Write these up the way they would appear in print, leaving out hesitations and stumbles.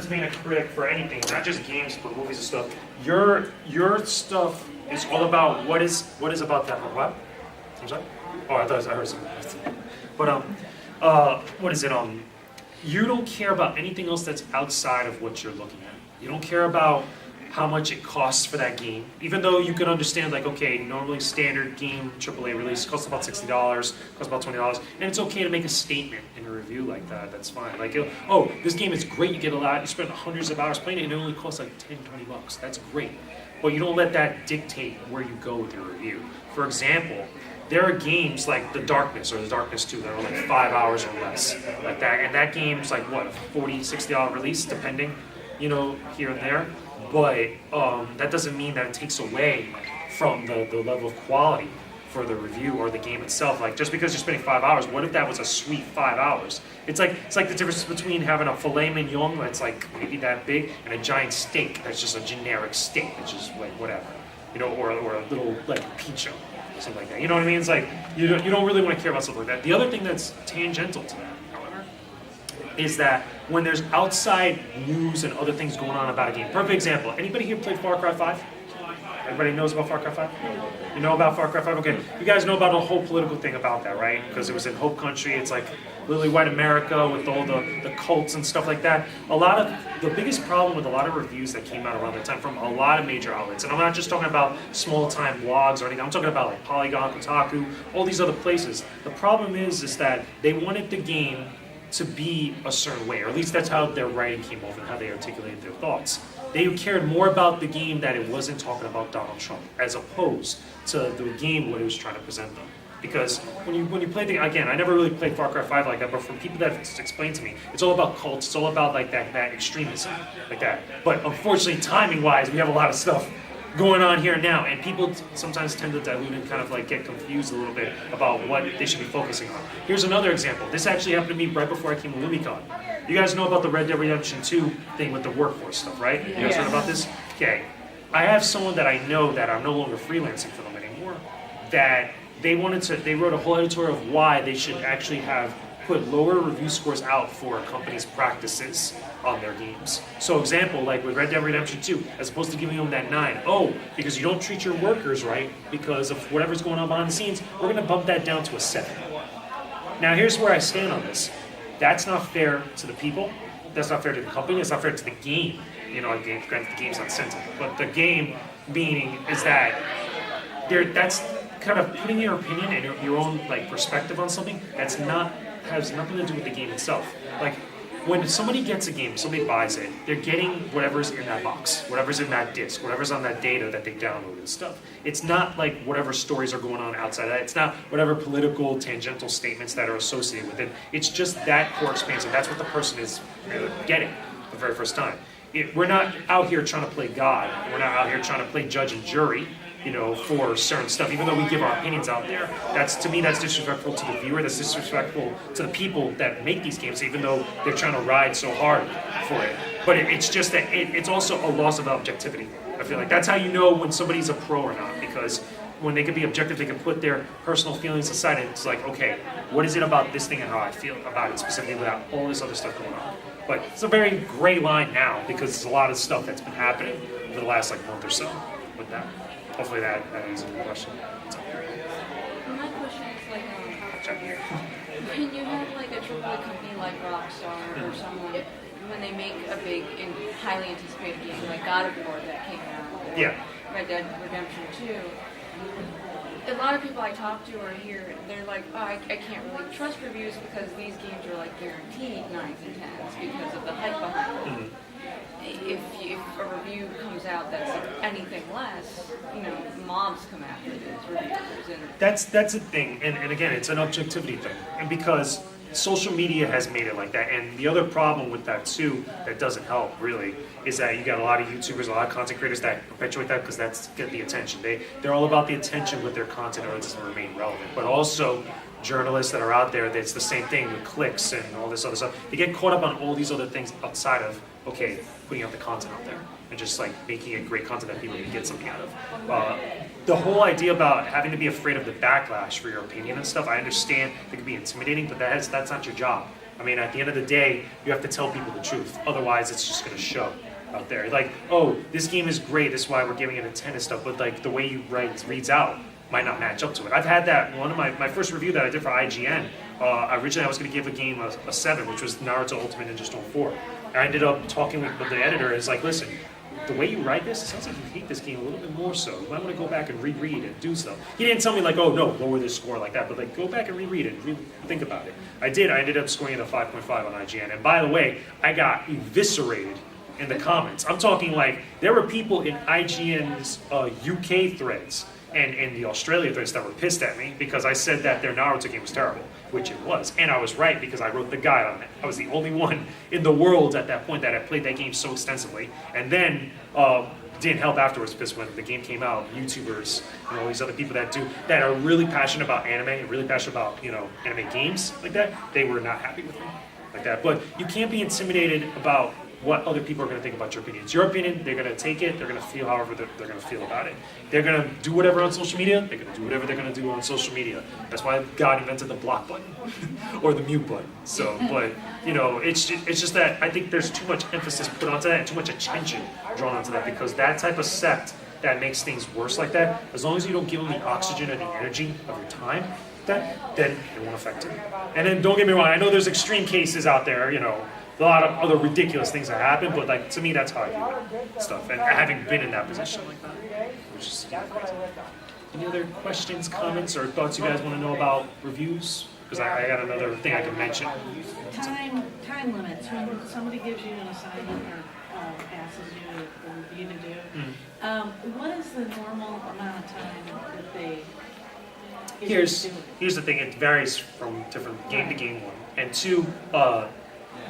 to being a critic for anything, not just games, but movies and stuff, your stuff is all about what is about that. What? I'm sorry? Oh, I heard something. But what is it? You don't care about anything else that's outside of what you're looking at. You don't care about how much it costs for that game, even though you can understand, like, okay, normally standard game AAA release costs about $60, costs about $20, and it's okay to make a statement in a review like that. That's fine. Like, oh, this game is great. You get a lot. You spend hundreds of hours playing it, and it only costs like $10-20. That's great, but you don't let that dictate where you go with your review. For example, there are games like The Darkness or The Darkness 2 that are like 5 hours or less, like that, and that game's like what, $40, $60 release, depending, you know, here and there. But that doesn't mean that it takes away from the level of quality for the review or the game itself. Like, just because you're spending 5 hours, what if that was a sweet 5 hours? It's like the difference between having a filet mignon that's like maybe that big and a giant steak that's just a generic steak that's just like whatever, you know, or a little like pizza, something like that. You know what I mean? It's like you don't really want to care about something like that. The other thing that's tangential to that, however, is that when there's outside news and other things going on about a game. Perfect example. Anybody here played Far Cry 5? Everybody knows about Far Cry 5? You know about Far Cry 5? Okay. You guys know about the whole political thing about that, right? Because it was in Hope Country. It's like lily white America with all the cults and stuff like that. The biggest problem with a lot of reviews that came out around that time from a lot of major outlets, and I'm not just talking about small-time blogs or anything, I'm talking about like Polygon, Kotaku, all these other places. The problem is that they wanted the game to be a certain way, or at least that's how their writing came off and how they articulated their thoughts. They cared more about the game that it wasn't talking about Donald Trump, as opposed to the game what it was trying to present them. Because when you play the, again, I never really played Far Cry 5 like that, but from people that have explained to me, it's all about cults, it's all about like that extremism, like that. But unfortunately, timing-wise, we have a lot of stuff going on here now, and people sometimes tend to dilute and kind of like get confused a little bit about what they should be focusing on. Here's another example. This actually happened to me right before I came to Lumicon. You guys know about the Red Dead Redemption 2 thing with the workforce stuff, right? You guys heard about this? Okay. I have someone that I know that I'm no longer freelancing for them anymore, that they wrote a whole editorial of why they should actually have put lower review scores out for a company's practices on their games. So example, like with Red Dead Redemption 2, as opposed to giving them that 9, oh, because you don't treat your workers right because of whatever's going on behind the scenes, we're gonna bump that down to a 7. Now here's where I stand on this. That's not fair to the people, that's not fair to the company, it's not fair to the game. You know, granted the game's not censored, but the game meaning is that that's kind of putting your opinion and your own like perspective on something has nothing to do with the game itself. Like, when somebody gets a game, somebody buys it, they're getting whatever's in that box, whatever's in that disc, whatever's on that data that they downloaded and stuff. It's not like whatever stories are going on outside of that. It's not whatever political tangential statements that are associated with it. It's just that core experience, and that's what the person is getting the very first time. We're not out here trying to play God. We're not out here trying to play judge and jury, you know, for certain stuff, even though we give our opinions out there. To me, that's disrespectful to the viewer, that's disrespectful to the people that make these games, even though they're trying to ride so hard for it. But it's just that it's also a loss of objectivity. I feel like that's how you know when somebody's a pro or not, because when they can be objective, they can put their personal feelings aside, and it's like, okay, what is it about this thing and how I feel about it specifically without all this other stuff going on? But it's a very gray line now, because there's a lot of stuff that's been happening over the last like month or so with that. Hopefully that answers your question. So. My question is like, when you have like a AAA company like Rockstar or someone, when they make a big and highly anticipated game like God of War that came out, or Red Dead Redemption 2, a lot of people I talk to are here, they're like, oh, I can't really trust reviews because these games are like guaranteed 9s and 10s because of the hype behind them. Mm-hmm. If a review comes out that's anything less, you know, mobs come after these reviewers. And that's a thing, and again, it's an objectivity thing, and because social media has made it like that. And the other problem with that too, that doesn't help really, is that you got a lot of YouTubers, a lot of content creators that perpetuate that because that's get the attention. They're all about the attention with their content in order to remain relevant. But also journalists that are out there, that's the same thing with clicks and all this other stuff. They get caught up on all these other things outside of, okay, putting out the content out there and just like making it great content that people can get something out of. The whole idea about having to be afraid of the backlash for your opinion and stuff, I understand it can be intimidating, but that's not your job. I mean, at the end of the day, you have to tell people the truth. Otherwise, it's just gonna show out there. Like, oh, this game is great, that's why we're giving it a 10 and stuff, but like the way you write reads out might not match up to it. I've had that, one of my first review that I did for IGN, originally I was gonna give a game a 7, which was Naruto Ultimate Ninja Storm 4. And I ended up talking with the editor, is like, listen, the way you write this, it sounds like you hate this game a little bit more so. You might want to go back and reread and do stuff. He didn't tell me like, oh no, lower this score like that, but like go back and reread it and really think about it. I did, I ended up scoring it a 5.5 on IGN. And by the way, I got eviscerated in the comments. I'm talking like, there were people in IGN's UK threads and in the Australia threads that were pissed at me because I said that their Naruto game was terrible, which it was. And I was right because I wrote the guide on it. I was the only one in the world at that point that had played that game so extensively. And then didn't help afterwards because when the game came out, YouTubers and all these other people that are really passionate about anime and really passionate about, you know, anime games like that, they were not happy with me like that. But you can't be intimidated about what other people are going to think about your opinion. It's your opinion, they're going to take it, they're going to feel however they're going to feel about it. They're going to do whatever on social media, they're going to do whatever they're going to do on social media. That's why God invented the block button or the mute button. So, but, you know, it's just that I think there's too much emphasis put onto that and too much attention drawn onto that because that type of sect that makes things worse like that, as long as you don't give them the oxygen or the energy of your time, then it won't affect it. And then don't get me wrong, I know there's extreme cases out there, you know, a lot of other ridiculous things that happen, but like to me, that's how I view it, stuff. And having been in that position like that, which is crazy. Any other questions, comments, or thoughts you guys want to know about reviews? Because I got another thing I can mention. Time limits. When somebody gives you an assignment or asks you a review to do, what is the normal amount of time that they give you to do it? Here's the thing. It varies from different game to game. One and two.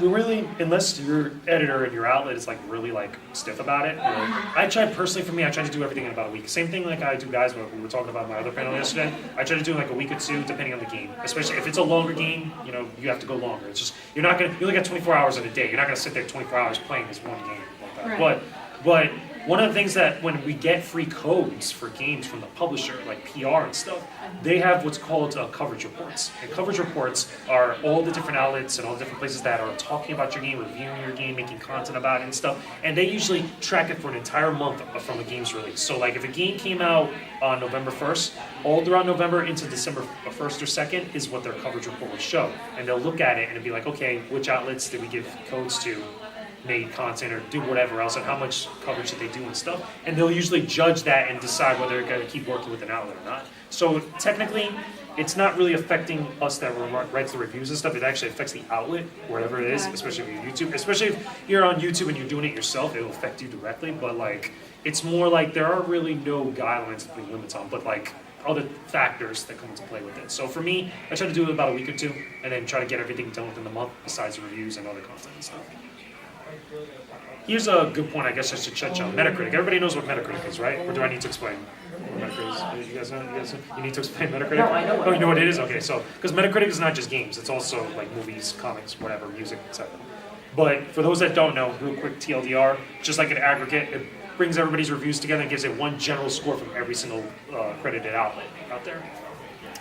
We really, unless your editor and your outlet is like really like stiff about it. I try personally, for me, I try to do everything in about a week. Same thing like I do, guys. When we were talking about my other panel yesterday, I try to do like a week or two, depending on the game. Especially if it's a longer game, you know, you have to go longer. It's just you only got 24 hours in a day. You're not gonna sit there 24 hours playing this one game like that. Right. But one of the things that when we get free codes for games from the publisher, like PR and stuff, they have what's called coverage reports. And coverage reports are all the different outlets and all the different places that are talking about your game, reviewing your game, making content about it and stuff. And they usually track it for an entire month from a game's release. So like if a game came out on November 1st, all throughout November into December 1st or 2nd is what their coverage report will show. And they'll look at it and be like, okay, which outlets did we give codes to? Made content or do whatever else and how much coverage did they do and stuff, and they'll usually judge that and decide whether they're going to keep working with an outlet or not. So technically it's not really affecting us that writes the reviews and stuff. It actually affects the outlet wherever it is, especially if you're YouTube, especially if you're on YouTube and you're doing it yourself, it'll affect you directly. But like it's more like there are really no guidelines to put limits on, but like other factors that come into play with it. So for me, I try to do it about a week or two and then try to get everything done within the month besides reviews and other content and stuff. Here's a good point, I guess I should touch on Metacritic. Everybody knows what Metacritic is, right? Or do I need to explain what Metacritic is? You guys know? You need to explain Metacritic? No, I know what you know what it is? Okay, so, because Metacritic is not just games, it's also like movies, comics, whatever, music, etc. But for those that don't know, real quick TLDR, just like an aggregate, it brings everybody's reviews together and gives it one general score from every single accredited outlet out there.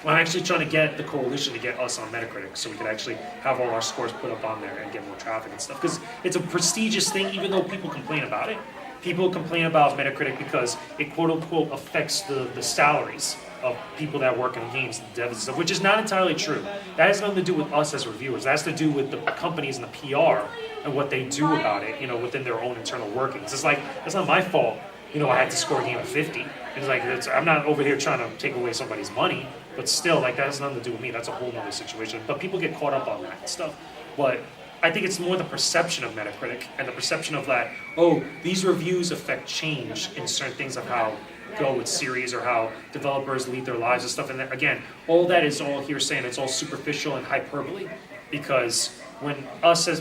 I'm actually trying to get the coalition to get us on Metacritic so we can actually have all our scores put up on there and get more traffic and stuff. Because it's a prestigious thing, even though people complain about it. People complain about Metacritic because it quote-unquote affects the salaries of people that work in games, devs and stuff, which is not entirely true. That has nothing to do with us as reviewers. That has to do with the companies and the PR and what they do about it, you know, within their own internal workings. It's like, it's not my fault, you know, I had to score a game of 50. It's like, I'm not over here trying to take away somebody's money, but still, like, that has nothing to do with me. That's a whole nother situation. But people get caught up on that and stuff. But I think it's more the perception of Metacritic and the perception of that, oh, these reviews affect change in certain things of how go with series or how developers lead their lives and stuff. And then, again, all that is all hearsay and it's all superficial and hyperbole, because when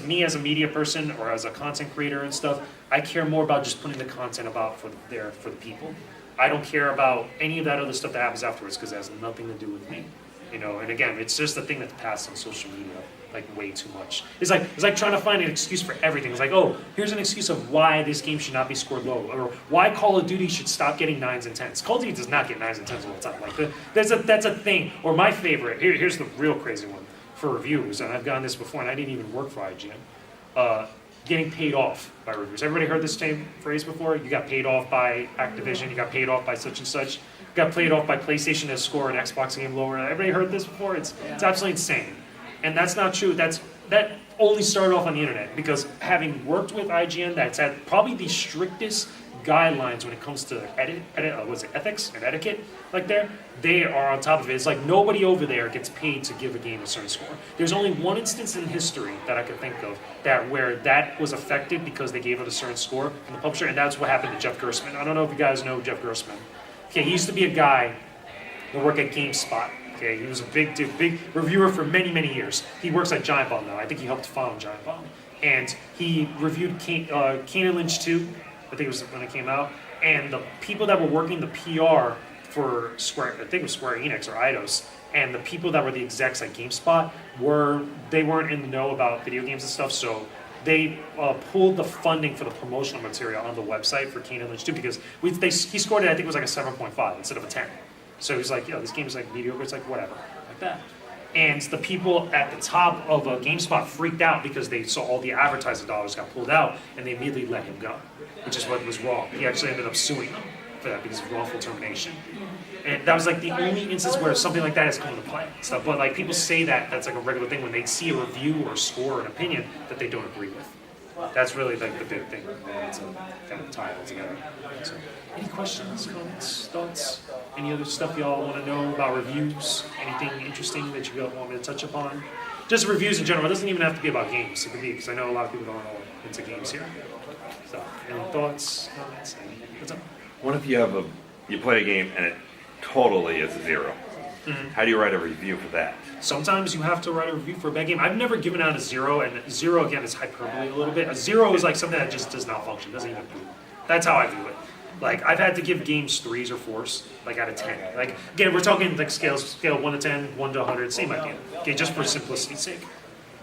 me as a media person or as a content creator and stuff, I care more about just putting the content about for the people. I don't care about any of that other stuff that happens afterwards because it has nothing to do with me. You know, and again, it's just a thing that's passed on social media like way too much. It's like trying to find an excuse for everything. It's like, oh, here's an excuse of why this game should not be scored low, or why Call of Duty should stop getting 9s and 10s. Call of Duty does not get 9s and 10s all the time. Like that's a thing. Or my favorite, here's the real crazy one. for reviews, and I've gotten this before, and I didn't even work for IGN, getting paid off by reviewers. Everybody heard this same phrase before? You got paid off by Activision, you got paid off by such and such, you got paid off by PlayStation to score an Xbox game lower. Everybody heard this before? It's absolutely insane. And that's not true. That only started off on the internet, because having worked with IGN, that's had probably the strictest guidelines when it comes to ethics and etiquette, like they are on top of it. It's like nobody over there gets paid to give a game a certain score. There's only one instance in history that I could think of where that was affected because they gave it a certain score from the publisher, and that's what happened to Jeff Gerstmann. I don't know if you guys know Jeff Gerstmann. Okay, he used to be a guy that worked at GameSpot. Okay, he was a big reviewer for many, many years. He works at Giant Bomb now. I think he helped found Giant Bomb. And he reviewed Kane and Lynch 2, I think it was when it came out. And the people that were working the PR for Square, I think it was Square Enix or Eidos, and the people that were the execs at GameSpot they weren't in the know about video games and stuff, so they pulled the funding for the promotional material on the website for Kane and Lynch 2, because he scored it, I think it was like a 7.5 instead of a 10. So he's like, this game is like mediocre, it's like whatever, like that. And the people at the top of GameSpot freaked out because they saw all the advertising dollars got pulled out, and they immediately let him go, which is what was wrong. He actually ended up suing them for that because of wrongful termination. And that was like the only instance where something like that has come into play. So, but like people say that's like a regular thing when they see a review or a score or an opinion that they don't agree with. That's really like the big thing. It's kind of tie it together. So, any questions, comments, thoughts? Any other stuff y'all want to know about reviews? Anything interesting that you want me to touch upon? Just reviews in general. It doesn't even have to be about games. It could be, because I know a lot of people don't know into games here. So, any thoughts, comments? What's up? What if you play a game and it totally is a 0? Mm-hmm. How do you write a review for that? Sometimes you have to write a review for a bad game. I've never given out a 0, and 0 again is hyperbole a little bit. A 0 is like something that just does not function, doesn't even do. That's how I view it. Like I've had to give games 3s or 4s, like out of 10. Like again, we're talking like scale 1 to 10, 1 to 100, same idea. Okay, just for simplicity's sake.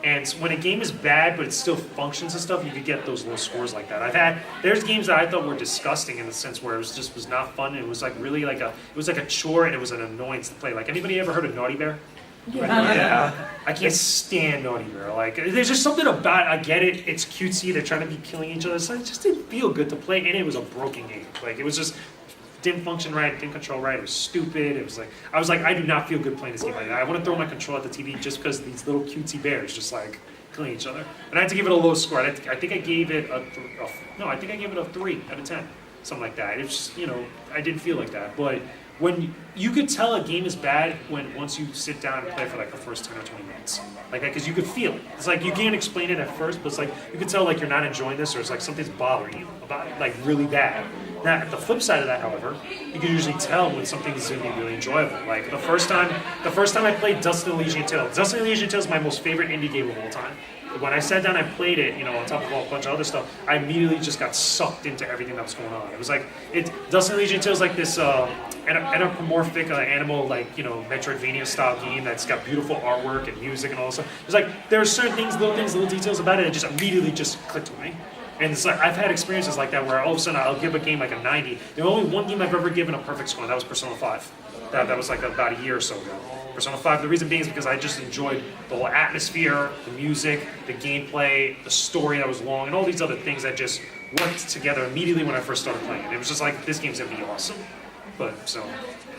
And when a game is bad but it still functions and stuff, you could get those low scores like that. There's games that I thought were disgusting in the sense where it was not fun. It was like really like a chore, and it was an annoyance to play. Like anybody ever heard of Naughty Bear? Yeah. I can't stand Naughty Bear. Like there's just something about it. I get it. It's cutesy. They're trying to be killing each other. So it just didn't feel good to play, and it was a broken game. Like it was just didn't function right, didn't control right, it was stupid. It was like I do not feel good playing this game like that. I want to throw my control at the TV just because these little cutesy bears just like killing each other. And I had to give it a low score. I think I gave it a 3 out of 10, something like that. It's just, I didn't feel like that. But when you could tell a game is bad once you sit down and play for like the first 10 or 20 minutes, like that, because you could feel it. It's like you can't explain it at first, but it's like you could tell like you're not enjoying this, or it's like something's bothering you about it, like really bad. Now, at the flip side of that, however, you can usually tell when something is going to be really enjoyable. Like the first time I played Dustin Elysian Tales. Dustin Elysian Tales is my most favorite indie game of all time. When I sat down and played it, on top of a bunch of other stuff, I immediately just got sucked into everything that was going on. It was like Dustin Elysian Tales is like this anthropomorphic animal, like Metroidvania style game that's got beautiful artwork and music and all that stuff. It's like there are certain things, little details about it that just immediately just clicked with me. And it's like I've had experiences like that where all of a sudden I'll give a game like a 90. The only one game I've ever given a perfect score, and that was Persona 5. That was like about a year or so ago. Persona 5, the reason being is because I just enjoyed the whole atmosphere, the music, the gameplay, the story that was long, and all these other things that just worked together immediately when I first started playing it. It was just like, this game's gonna be awesome. But, so,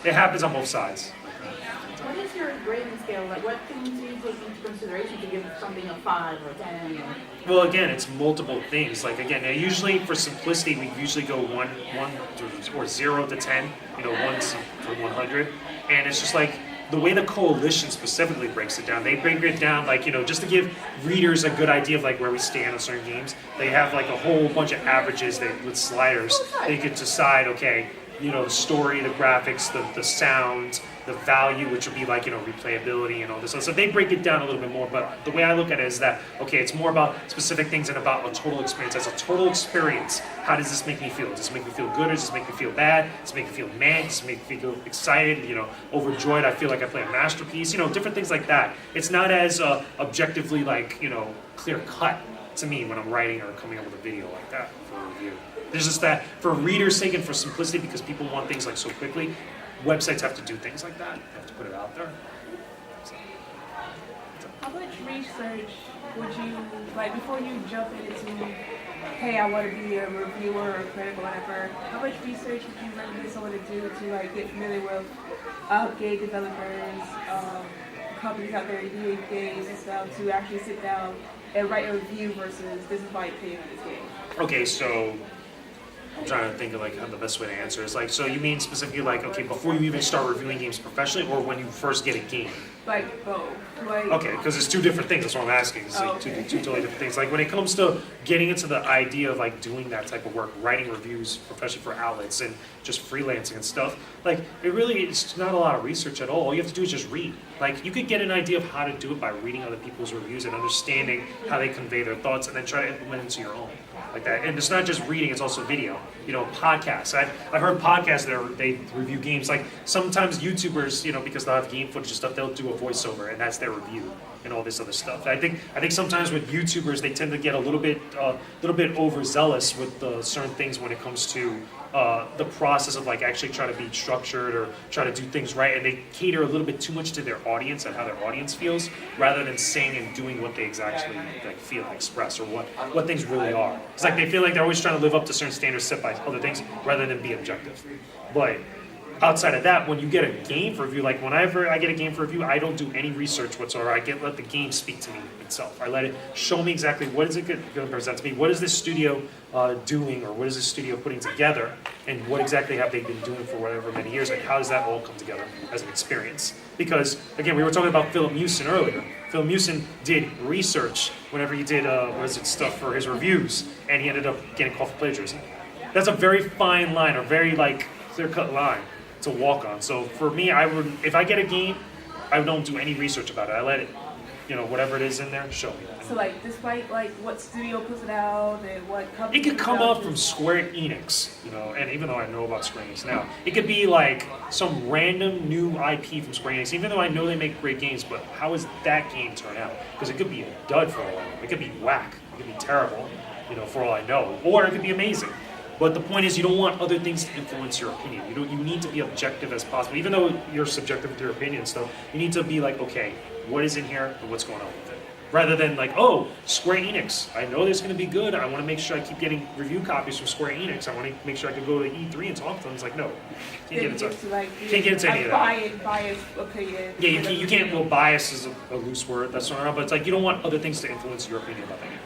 it happens on both sides. What is your grading scale? Like, what things do you take into consideration to give something a 5 or 10? Well, again, it's multiple things. Like, again, usually for simplicity, we usually go 1 or 0 to 10, 1 to 100. And it's just like, the way the coalition specifically breaks it down, they break it down like, just to give readers a good idea of like where we stand on certain games. They have like a whole bunch of averages with sliders. They could decide, okay, the story, the graphics, the sound, the value, which would be like, replayability and all this. So they break it down a little bit more, but the way I look at it is that, okay, it's more about specific things and about a total experience. As a total experience, how does this make me feel? Does it make me feel good, or does it make me feel bad? Does it make me feel mad? Does it make me feel excited, overjoyed? I feel like I play a masterpiece, different things like that. It's not as objectively like, clear cut to me when I'm writing or coming up with a video like that for a review. There's just that, for readers' sake and for simplicity, because people want things like so quickly, websites have to do things like that. They have to put it out there. So. How research would you, like, before you jump into, hey, I want to be a reviewer or critic or whatever, how much research would you recommend someone to do to, like, get familiar with game developers, companies out there doing games and stuff, to actually sit down and write a review versus this is my opinion on this game? Okay, so I'm trying to think of like how the best way to answer is like, so you mean specifically like, okay, before you even start reviewing games professionally, or when you first get a game? Like both. Like, Okay, because it's two different things. That's what I'm asking. It's like Okay. two totally different things. Like when it comes to getting into the idea of like doing that type of work, writing reviews, especially for outlets and just freelancing and stuff, like it's not a lot of research at all. All you have to do is just read. Like you could get an idea of how to do it by reading other people's reviews and understanding how they convey their thoughts, and then try to implement it into your own. Like that, and it's not just reading; it's also video. You know, podcasts. I've heard podcasts that they review games. Like sometimes YouTubers, you know, because they'll have game footage and stuff, they'll do a voiceover, and that's their review and all this other stuff. I think sometimes with YouTubers, they tend to get a little bit overzealous with certain things when it comes to the process of like actually trying to be structured or try to do things right, and they cater a little bit too much to their audience and how their audience feels, rather than saying and doing what they exactly like feel and express, or what things really are. It's like they feel like they're always trying to live up to certain standards set by other things, rather than be objective. But outside of that, when you get a game for review, like whenever I get a game for review, I don't do any research whatsoever. I let the game speak to me itself. I let it show me exactly what is it going to present to me, what is this studio doing, or what is this studio putting together, and what exactly have they been doing for whatever many years, and how does that all come together as an experience? Because again, we were talking about Philip Mewson earlier. Phil Mewson did research whenever he did stuff for his reviews, and he ended up getting caught for plagiarism. That's a very fine line, or very like clear-cut line to walk on. So for me, if I get a game, I don't do any research about it. I let it, whatever it is in there, show me. so like, despite like what studio puts it out and what company It could puts come out, up from Square Enix, and even though I know about Square Enix now, it could be like some random new IP from Square Enix, even though I know they make great games, but how does that game turn out? Because it could be a dud for all I know. It could be whack. It could be terrible, for all I know. Or it could be amazing. But the point is, you don't want other things to influence your opinion. You need to be objective as possible. Even though you're subjective with your opinion stuff, you need to be like, okay, what is in here and what's going on with it? Rather than like, oh, Square Enix, I know this is going to be good. I want to make sure I keep getting review copies from Square Enix. I want to make sure I can go to E3 and talk to them. It's like, no, can't get into any of that. Biased opinion. Yeah, you can't. Well, bias is a loose word. That's not. But it's like you don't want other things to influence your opinion about that game.